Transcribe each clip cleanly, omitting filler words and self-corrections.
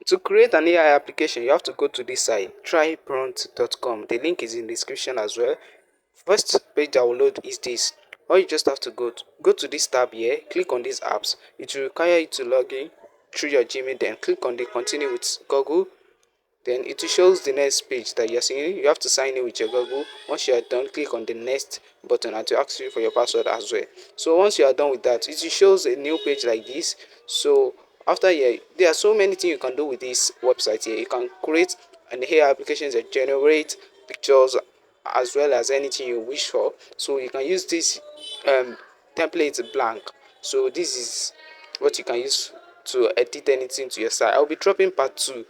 To create an AI application, you have to go to this site, tryprompt.com. The link is in the description as well. First page that will load is this. All you just have to go to this tab here, click on these apps. It will require you to log in through your Gmail, then click on the continue with Google. Then it shows the next page that you're seeing. You have to sign in with your Google. Once you are done, click on the next button and to ask you for your password as well. So once you are done with that, it shows a new page like this. So after here, there are so many things you can do with this website here. You can create an AI applications that generate pictures as well as anything you wish for. So you can use this template blank. So this is what you can use to edit anything to your site. I'll be dropping part 2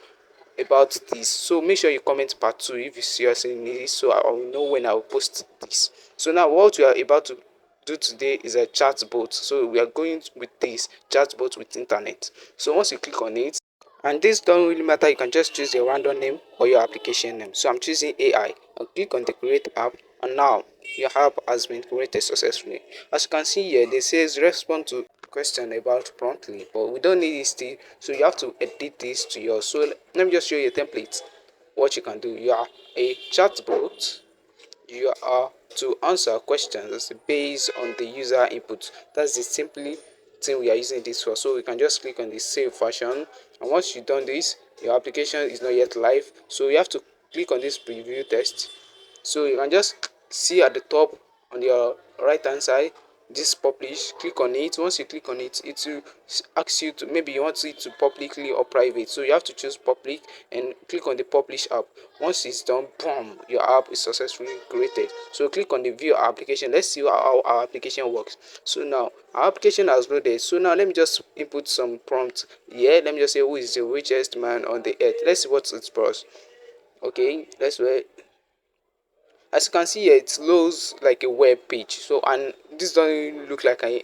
about this, so make sure you comment part 2 if you seriously need it, so I will know when I will post this. So now what we are about to do today is a chatbot. So we are going with this chatbot with internet. So once you click on it, and this don't really matter, you can just choose a random name or your application name. So I'm choosing AI. I'll click on the create app, and now your app has been created successfully. As you can see here, they says respond to question about promptly, but we don't need this thing, so you have to edit this to yours. So let me just show you a template. What you can do, you are a chatbot. You are to answer questions based on the user input. That's the simply thing we are using this for. So we can just click on the save version, and once you've done this, your application is not yet live, so you have to click on this preview test. So you can just see at the top on your right hand side this publish. Click on it. Once you click on it, it will ask you to, maybe you want it to publicly or private, so you have to choose public and click on the publish app. Once it's done, boom, your app is successfully created. So click on the view application. Let's see how our application works. So now our application has loaded. So now let me just input some prompt here. Let me just say who is the richest man on the earth. Let's see what it brought. Okay, let's wait. As you can see here, it looks like a web page. So, and this doesn't look like a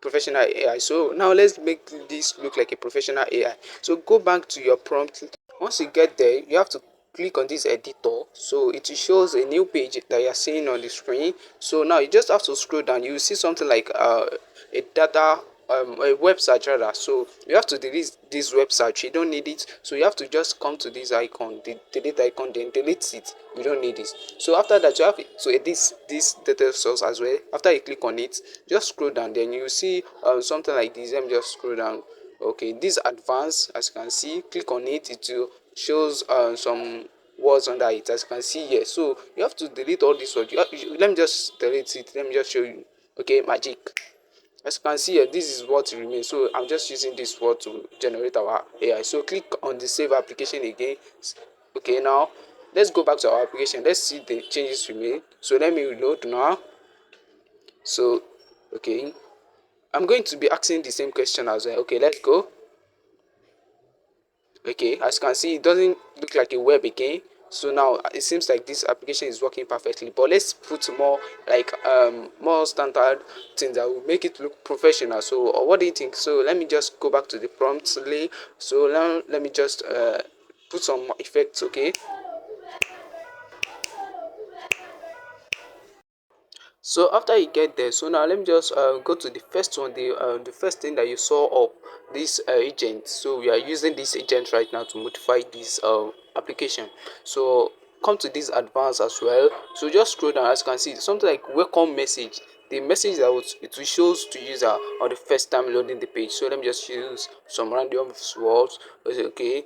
professional AI. So now let's make this look like a professional AI. So go back to your prompt. Once you get there, you have to click on this editor. So it shows a new page that you're seeing on the screen. So now you just have to scroll down. You will see something like a data a web search rather. So you have to delete this web search, you don't need it. So you have to just come to this icon, the delete icon, then delete it. You don't need it. So after that, you have to edit this data source as well. After you click on it, just scroll down, then you see something like this. Let me just scroll down. Okay, this advanced, as you can see, click on it. It will shows some words under it, as you can see here. So you have to delete all these words. Let me just delete it. Let me just show you. Okay, magic. As you can see here, this is what remains. So I'm just using this word to generate our AI. So click on the save application again. Okay, now let's go back to our application. Let's see the changes we made. So let me reload now. So okay, I'm going to be asking the same question as well. Okay, let's go. Okay, as you can see, it doesn't look like a web again. So now it seems like this application is working perfectly, but let's put more like more standard things that will make it look professional. So what do you think? So let me just go back to the promptly. So now let me just put some effects. Okay, so after you get there, so now let me just go to the first one, the first thing that you saw up, this agent. So we are using this agent right now to modify this application. So come to this advanced as well. So just scroll down, as you can see something like welcome message. The message that it will shows to user on the first time loading the page. So let me just use some random words. Okay,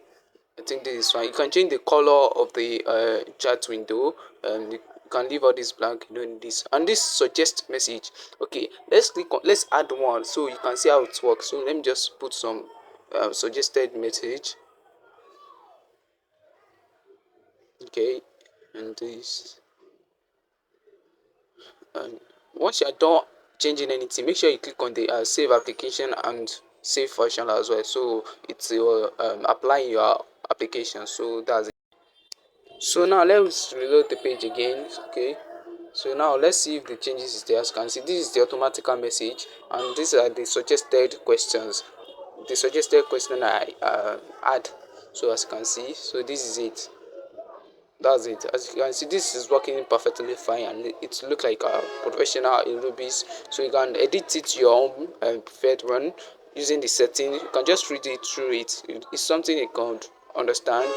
I think this is fine. You can change the color of the chat window. You can leave all this blank. You don't need this. And this suggest message. Okay, let's click on. Let's add one so you can see how it works. So let me just put some suggested message. Okay, and this. And once you are done changing anything, make sure you click on the save application and save version as well. So it's applying your application. So that's it. So now let's reload the page again. Okay, so now let's see if the changes is there. As you can see, this is the automatical message, and these are the suggested questions. The suggested question I add. So as you can see, so this is it. That's it. As you can see, this is working perfectly fine, and it looks like a professional in Ruby's. So you can edit it to your own preferred one using the setting. You can just read it through it. It's something called understand.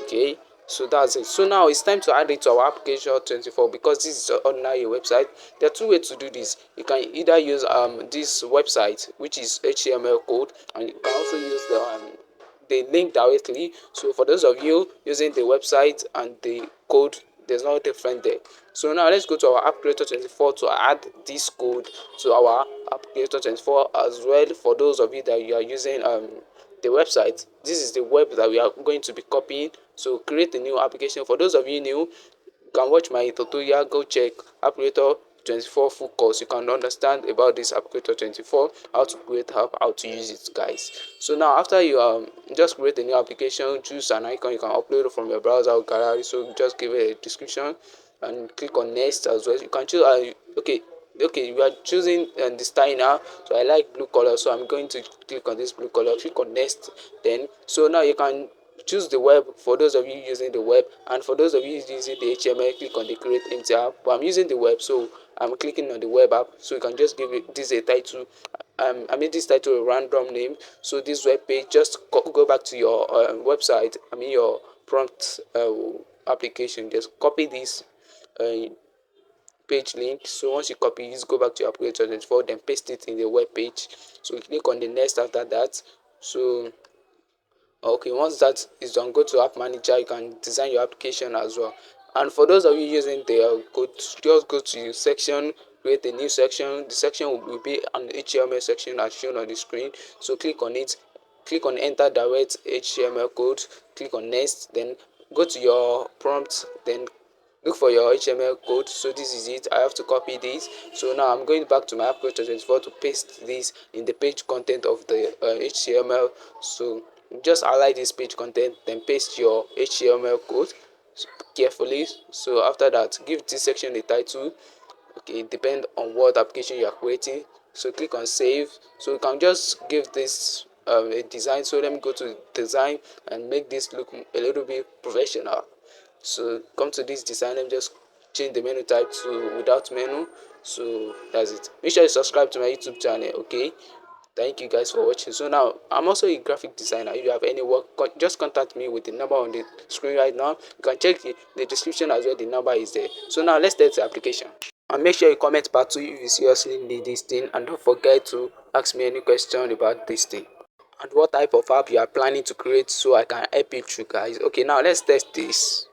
Okay, so that's it. So now it's time to add it to our application 24, because this is ordinary website. There are two ways to do this. You can either use this website, which is HTML code, and you can also use the link directly. So for those of you using the website and the code, there's no difference there. So now let's go to our AppCreator24 to add this code to our AppCreator24 as well. For those of you that you are using the website, this is the web that we are going to be copying. So create a new application. For those of you new, you can watch my tutorial. Go check AppCreator24 full course. You can understand about this AppCreator24, how to create app, how to use it, guys. So now after you just create a new application, choose an icon you can upload from your browser or gallery. So just give it a description and click on next as well. You can choose okay, we are choosing the style now. So I like blue color, so I'm going to click on this blue color, click on next. Then so now you can choose the web for those of you using the web, and for those of you using the HTML, click on the create empty app. But I'm using the web, so I'm clicking on the web app. So you can just give it this a title. I made this title a random name. So this web page, just go back to your website, your prompt application, just copy this uh, page link. So once you copy this, go back to your AppCreator24, then paste it in the web page. So you click on the next after that. So okay, once that is done, go to app manager. You can design your application as well. And for those of you using the code, just go to your section, create a new section. The section will be an HTML section as shown on the screen. So click on it, click on enter direct HTML code, click on next, then go to your prompt, then look for your HTML code. So this is it. I have to copy this. So now I'm going back to my AppCreator24 to paste this in the page content of the HTML. So just highlight this page content, then paste your HTML code carefully. So after that, give this section a title. Okay, it depends on what application you are creating. So click on save. So you can just give this a design. So let me go to design and make this look a little bit professional. So come to this design, let me just change the menu type to without menu. So that's it. Make sure you subscribe to my YouTube channel. Okay, thank you guys for watching. So now I'm also a graphic designer. If you have any work, just contact me with the number on the screen right now. You can check the description as well. The number is there. So now let's start the application. And make sure you comment part 2 if you seriously need this thing, and don't forget to ask me any question about this thing and what type of app you are planning to create, so I can help you through, guys. Okay, now let's test this.